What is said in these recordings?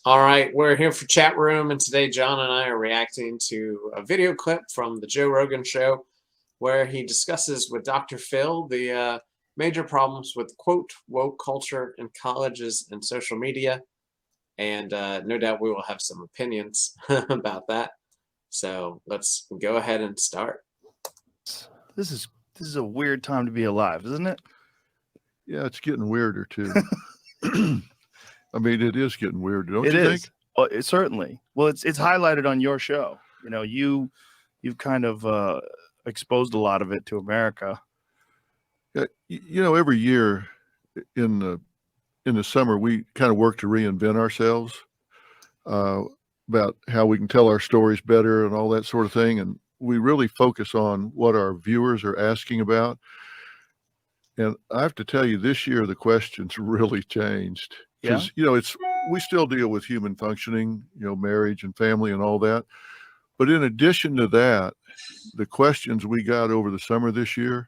All right, we're here for chat room, and today John and I are reacting to a video clip from the Joe Rogan show where he discusses with Dr. Phil the major problems with, quote, woke culture in colleges and social media. And no doubt we will have some opinions about that. So let's go ahead and start. This is a weird time to be alive, isn't it? Yeah, it's getting weirder too. I mean, it is getting weirder, don't you think? Oh, it certainly. Well, it's highlighted on your show. You know, you've kind of exposed a lot of it to America. Yeah, you know, every year in the summer, we kind of work to reinvent ourselves about how we can tell our stories better and all that sort of thing. And we really focus on what our viewers are asking about. And I have to tell you, this year the questions really changed because we still deal with human functioning, marriage and family and all that. But in addition to that, the questions we got over the summer this year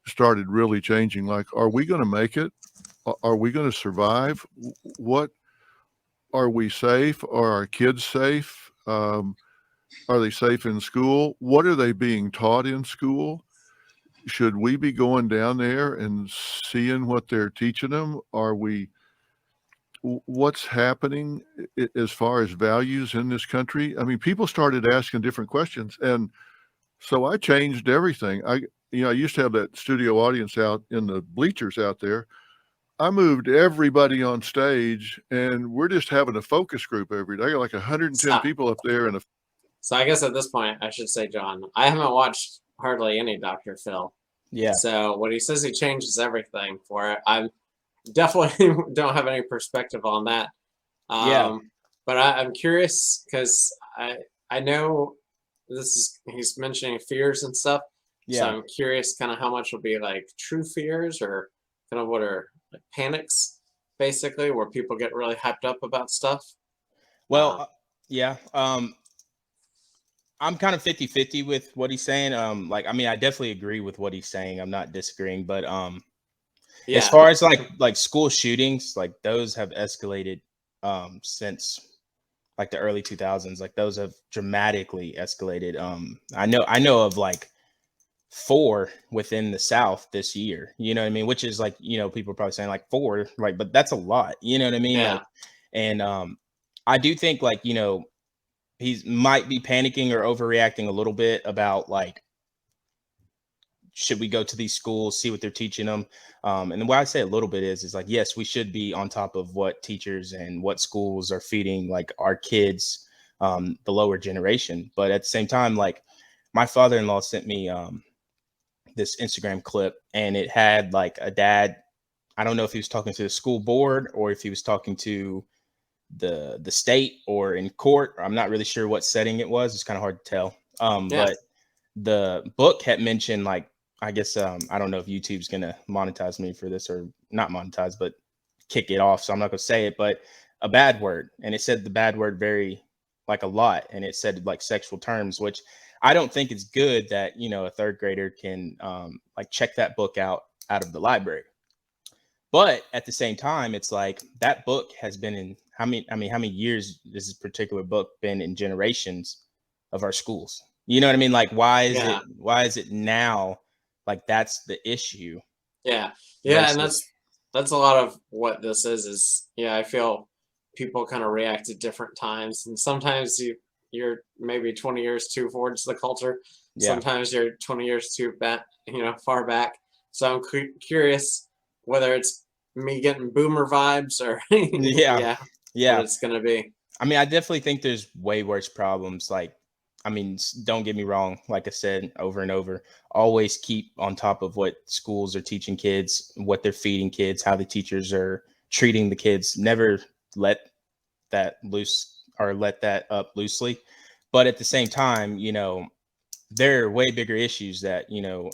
started really changing. Like, are we going to make it? Are we going to survive? What are we safe? Are our kids safe? Are they safe in school? What are they being taught in school? Should we be going down there and seeing what they're teaching them? What's happening as far as values in this country? I mean, people started asking different questions. And so I changed everything. I used to have that studio audience out in the bleachers out there. I moved everybody on stage and we're just having a focus group every day. I got like 110 people up there. So I guess at this point, I should say, John, I haven't watched hardly any Dr. Phil. Yeah. So when he says he changes everything for it, I definitely don't have any perspective on that. But I'm curious because I know he's mentioning fears and stuff. Yeah. So I'm curious kind of how much will be like true fears or kind of what are like panics, basically, where people get really hyped up about stuff. Well, I'm kind of 50-50 with what he's saying. I definitely agree with what he's saying. I'm not disagreeing, but as far as like school shootings, like those have escalated since like the early 2000s. Like those have dramatically escalated. I know of like 4 within the South this year. You know what I mean? Which is like, people are probably saying like 4, right? But that's a lot. You know what I mean? Yeah. Like, and I do think like, he might be panicking or overreacting a little bit about like, should we go to these schools, see what they're teaching them? And why I say a little bit is like, yes, we should be on top of what teachers and what schools are feeding like our kids, the lower generation. But at the same time, like my father-in-law sent me this Instagram clip and it had like a dad. I don't know if he was talking to the school board or if he was talking to the state or in court. I'm not really sure what setting it was. It's kind of hard to tell. But the book had mentioned like, I guess I don't know if YouTube's gonna monetize me for this or not monetize, but kick it off. So I'm not gonna say it, but a bad word. And it said the bad word very like a lot. And it said like sexual terms, which I don't think it's good that, a 3rd grader can like check that book out of the library. But at the same time, it's like that book has been in how many years this particular book been in generations of our schools? You know what I mean? Like, why is it now? Like, that's the issue. Yeah. And that's a lot of what this is, I feel people kind of react at different times. And sometimes you're maybe 20 years too forward to the culture. Yeah. Sometimes you're 20 years too back, far back. So I'm curious whether it's me getting boomer vibes or what it's going to be. I mean, I definitely think there's way worse problems. Like, I mean, don't get me wrong. Like I said, over and over, always keep on top of what schools are teaching kids, what they're feeding kids, how the teachers are treating the kids. Never let that loose or let that up loosely. But at the same time, there are way bigger issues that,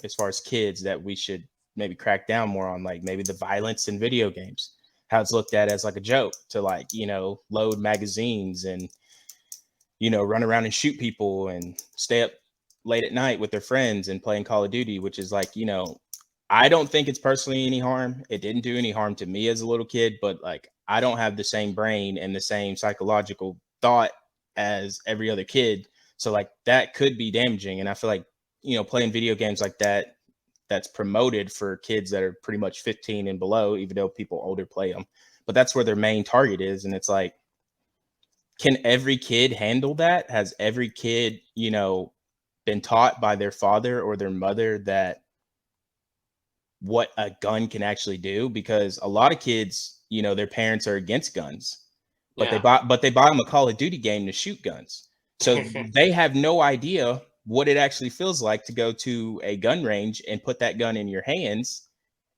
as far as kids that we should maybe crack down more on, like maybe the violence in video games, how it's looked at as like a joke to like, load magazines and, run around and shoot people and stay up late at night with their friends and playing Call of Duty, which is like, I don't think it's personally any harm. It didn't do any harm to me as a little kid, but like I don't have the same brain and the same psychological thought as every other kid. So like that could be damaging. And I feel like, playing video games like that, that's promoted for kids that are pretty much 15 and below, even though people older play them. But that's where their main target is. And it's like, can every kid handle that? Has every kid, been taught by their father or their mother that what a gun can actually do? Because a lot of kids, their parents are against guns, but they buy them a Call of Duty game to shoot guns. So they have no idea what it actually feels like to go to a gun range and put that gun in your hands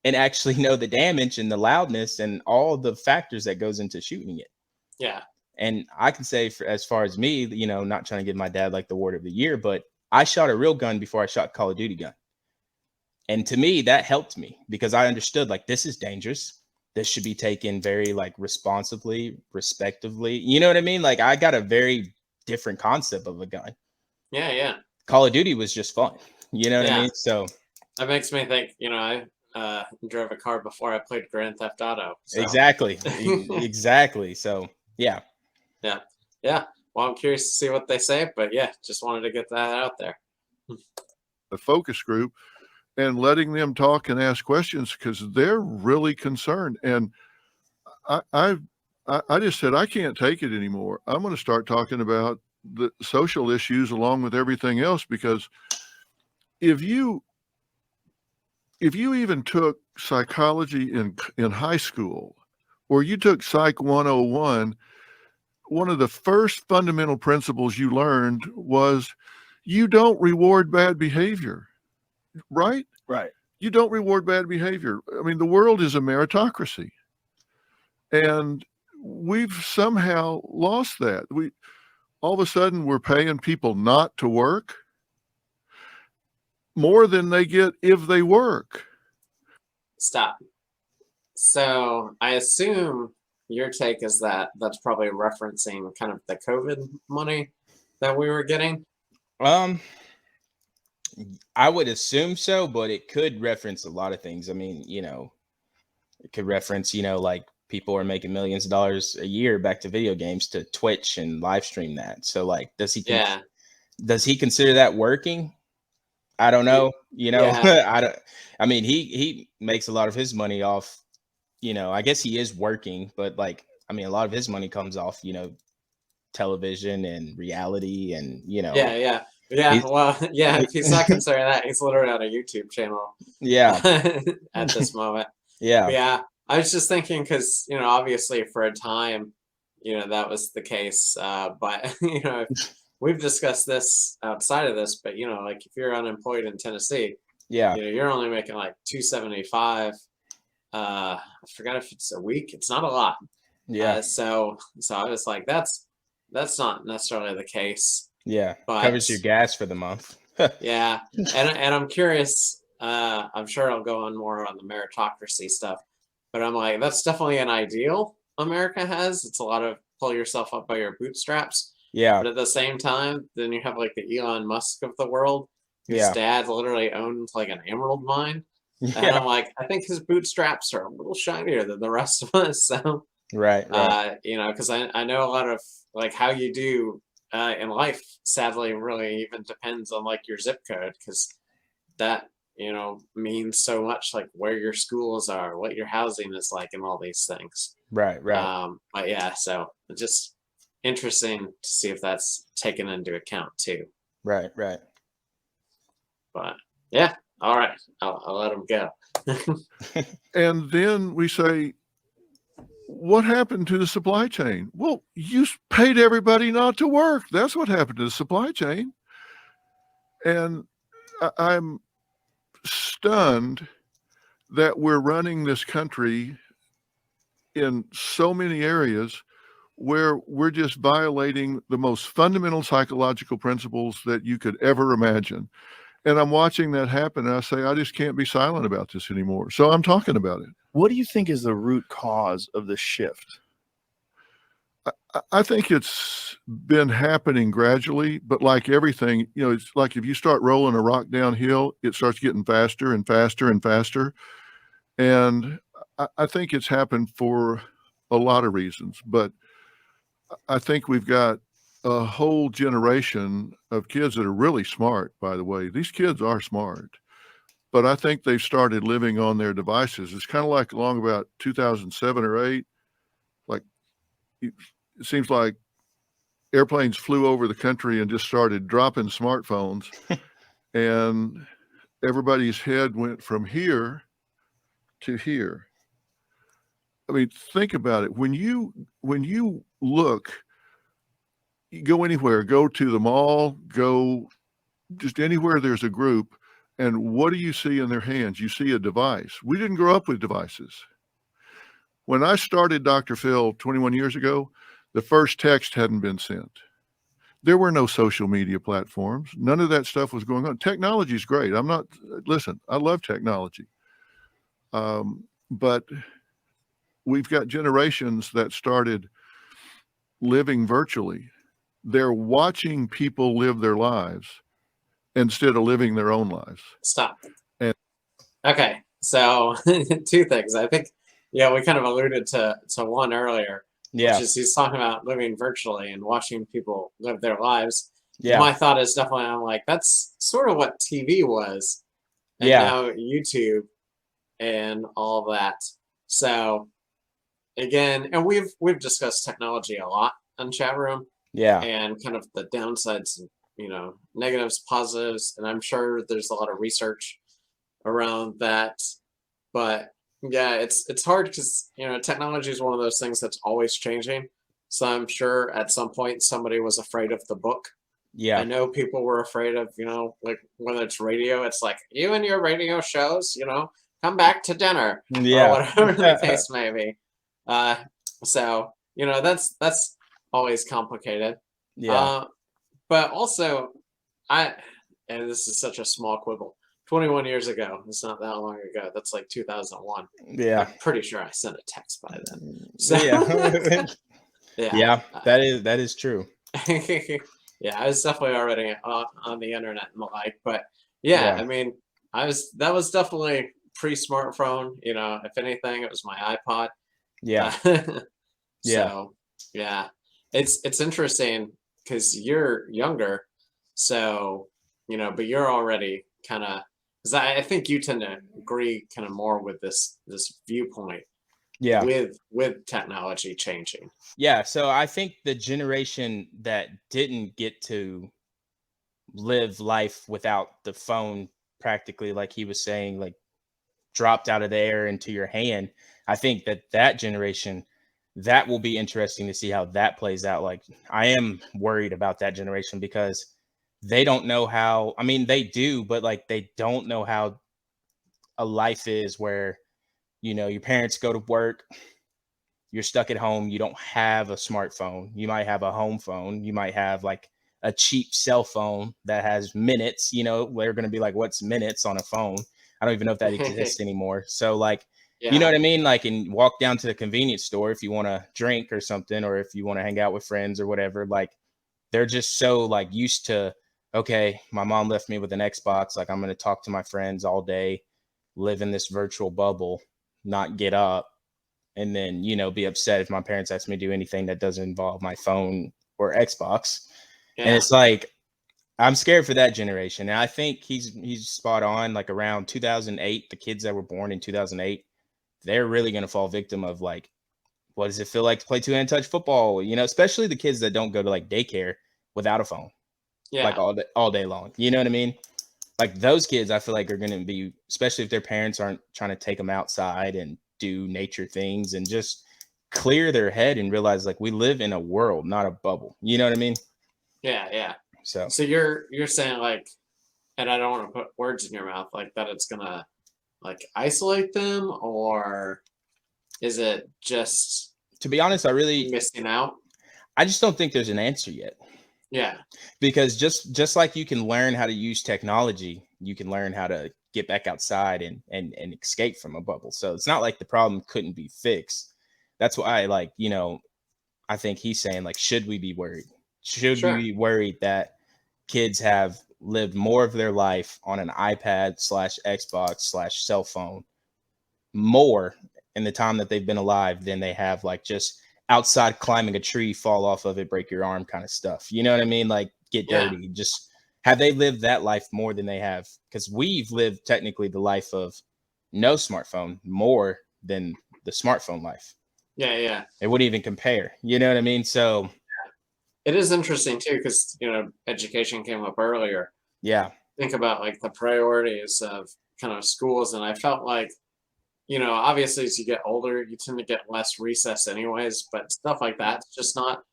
and actually know the damage and the loudness and all the factors that goes into shooting it. Yeah. And I can say, as far as me, not trying to give my dad like the award of the year, but I shot a real gun before I shot Call of Duty gun. And to me, that helped me because I understood like this is dangerous. This should be taken very like responsibly, respectively. You know what I mean? Like I got a very different concept of a gun. Yeah, yeah. Call of Duty was just fun. You know what I mean? So that makes me think, I drove a car before I played Grand Theft Auto. So. Exactly. Exactly. So yeah. Yeah. Yeah. Well, I'm curious to see what they say, but yeah, just wanted to get that out there. A focus group and letting them talk and ask questions because they're really concerned. And I just said, I can't take it anymore. I'm going to start talking about the social issues along with everything else, because if you even took psychology in high school, or you took Psych 101, one of the first fundamental principles you learned was you don't reward bad behavior, right? Right. You don't reward bad behavior. I mean, the world is a meritocracy. And we've somehow lost that. All of a sudden we're paying people not to work more than they get if they work. Stop. So I assume your take is that that's probably referencing kind of the COVID money that we were getting. I would assume so, but it could reference a lot of things. I mean, it could reference, like people are making millions of dollars a year back to video games to Twitch and live stream that. So like, does he consider that working? I don't know. Yeah. I mean, he makes a lot of his money off, I guess he is working, but like, I mean, a lot of his money comes off, television and reality and, Yeah. Well, yeah, if he's not considering that, he's literally on a YouTube channel. Yeah. At this moment. Yeah. But yeah. I was just thinking because, obviously for a time, that was the case. But, we've discussed this outside of this, but, like if you're unemployed in Tennessee, yeah, you're only making like $275. I forgot if it's a week. It's not a lot. Yeah. So I was like, that's not necessarily the case. Yeah. But covers your gas for the month. Yeah. And I'm curious, I'm sure I'll go on more on the meritocracy stuff, but I'm like, that's definitely an ideal America has. It's a lot of pull yourself up by your bootstraps. Yeah. But at the same time, then you have like the Elon Musk of the world, whose dad literally owned like an emerald mine. Yeah. And I'm like, I think his bootstraps are a little shinier than the rest of us. So right. because I know a lot of like how you do in life, sadly, really even depends on like your zip code, because that means so much, like where your schools are, what your housing is like, and all these things. Right. But yeah, so it's just interesting to see if that's taken into account too. Right. But yeah, all right, I'll let him go. And then we say, what happened to the supply chain? Well, you paid everybody not to work. That's what happened to the supply chain. And I'm stunned that we're running this country in so many areas where we're just violating the most fundamental psychological principles that you could ever imagine. And I'm watching that happen, and I say, I just can't be silent about this anymore. So I'm talking about it. What do you think is the root cause of the shift? I think it's been happening gradually, but like everything, you know, it's like if you start rolling a rock downhill, it starts getting faster and faster and faster. And I think it's happened for a lot of reasons, but I think we've got a whole generation of kids that are really smart, by the way. These kids are smart, but I think they've started living on their devices. It's kind of like along about 2007 or 8, like it seems like airplanes flew over the country and just started dropping smartphones and everybody's head went from here to here. I mean, think about it. When you look, you go anywhere, go to the mall, go just anywhere there's a group, and what do you see in their hands? You see a device. We didn't grow up with devices. When I started Dr. Phil 21 years ago, the first text hadn't been sent. There were no social media platforms. None of that stuff was going on. Technology is great. Listen, I love technology. But we've got generations that started living virtually. They're watching people live their lives instead of living their own lives. Stop. And okay, so 2 things. I think, yeah, we kind of alluded to one earlier, Yeah. which is he's talking about living virtually and watching people live their lives. Yeah. My thought is definitely, I'm like, that's sort of what TV was, and Yeah. now YouTube and all that. So again, and we've discussed technology a lot on ChattRoom. Yeah. And kind of the downsides, you know, negatives, positives, and I'm sure there's a lot of research around that. But yeah, it's hard because, you know, technology is one of those things that's always changing. So I'm sure at some point somebody was afraid of the book. Yeah. I know people were afraid of, you know, like when it's radio, it's like, you and your radio shows, you know, come back to dinner Yeah. or whatever the case may be. So, you know, that's always complicated. Yeah. But also, and this is such a small quibble, 21 years ago, it's not that long ago, that's like 2001. Yeah. I'm pretty sure I sent a text by then. So, Yeah. yeah. Yeah. That is true. Yeah, I was definitely already on the internet and the like, but yeah, Yeah. I mean, that was definitely pre-smartphone, you know, if anything, it was my iPod. Yeah. So, yeah, it's interesting because you're younger, so, you know, but you're already kind of, because I think you tend to agree kind of more with this viewpoint. Yeah. With technology changing. Yeah. So I think the generation that didn't get to live life without the phone, practically, like he was saying, like dropped out of the air into your hand, I think that generation, that will be interesting to see how that plays out. Like, I am worried about that generation because they don't know how, I mean, they do, but like, they don't know how a life is where, you know, your parents go to work, you're stuck at home, you don't have a smartphone, you might have a home phone, you might have like a cheap cell phone that has minutes, you know, they're going to be like, what's minutes on a phone? I don't even know if that exists anymore. So like, Yeah. you know what I mean? Like, and walk down to the convenience store if you want to drink or something, or if you want to hang out with friends or whatever. Like, they're just so like used to, okay, my mom left me with an Xbox. Like, I'm going to talk to my friends all day, live in this virtual bubble, not get up, and then, you know, be upset if my parents ask me to do anything that doesn't involve my phone or Xbox. Yeah. And it's like, I'm scared for that generation. And I think he's spot on. Like, around 2008, the kids that were born in 2008, they're really going to fall victim of like, what does it feel like to play two-hand touch football? You know, especially the kids that don't go to like daycare without a phone, Yeah. like all day long. You know what I mean? Like, those kids, I feel like are going to be, especially if their parents aren't trying to take them outside and do nature things and just clear their head and realize like we live in a world, not a bubble. You know what I mean? Yeah. Yeah. So you're saying like, and I don't want to put words in your mouth, like that it's gonna like isolate them, or is it just, to be honest, missing out? I just don't think there's an answer yet. Yeah. Because just like you can learn how to use technology, you can learn how to get back outside and escape from a bubble. So it's not like the problem couldn't be fixed. That's why, like, you know, I think he's saying like, should we be worried? Should Sure. we be worried that kids have lived more of their life on an iPad / Xbox / cell phone more in the time that they've been alive than they have like just outside climbing a tree, fall off of it, break your arm kind of stuff? You know what I mean? Like get Yeah. dirty. Just have they lived that life more than they have? Because we've lived technically the life of no smartphone more than the smartphone life. Yeah. It wouldn't even compare. You know what I mean? So It is interesting too, because education came up earlier. yeah. Think about like the priorities of kind of schools, and I felt like, obviously as you get older, you tend to get less recess anyways, but stuff like that's just not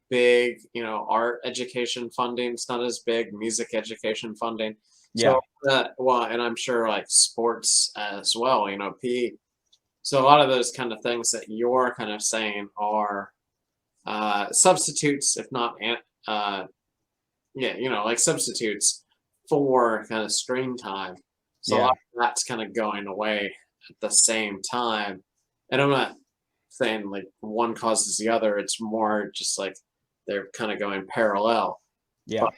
big. Art education funding, it's not as big. Music education funding. Yeah. So and I'm sure like sports as well, PE. So a lot of those kind of things that you're kind of saying are substitutes, if not, like substitutes for kind of screen time. So a lot of that's kind of going away at the same time. And I'm not saying like one causes the other. It's more just like they're kind of going parallel. Yeah. But,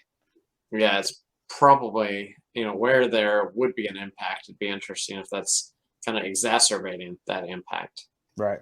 yeah, it's probably, where there would be an impact. It'd be interesting if that's kind of exacerbating that impact. Right.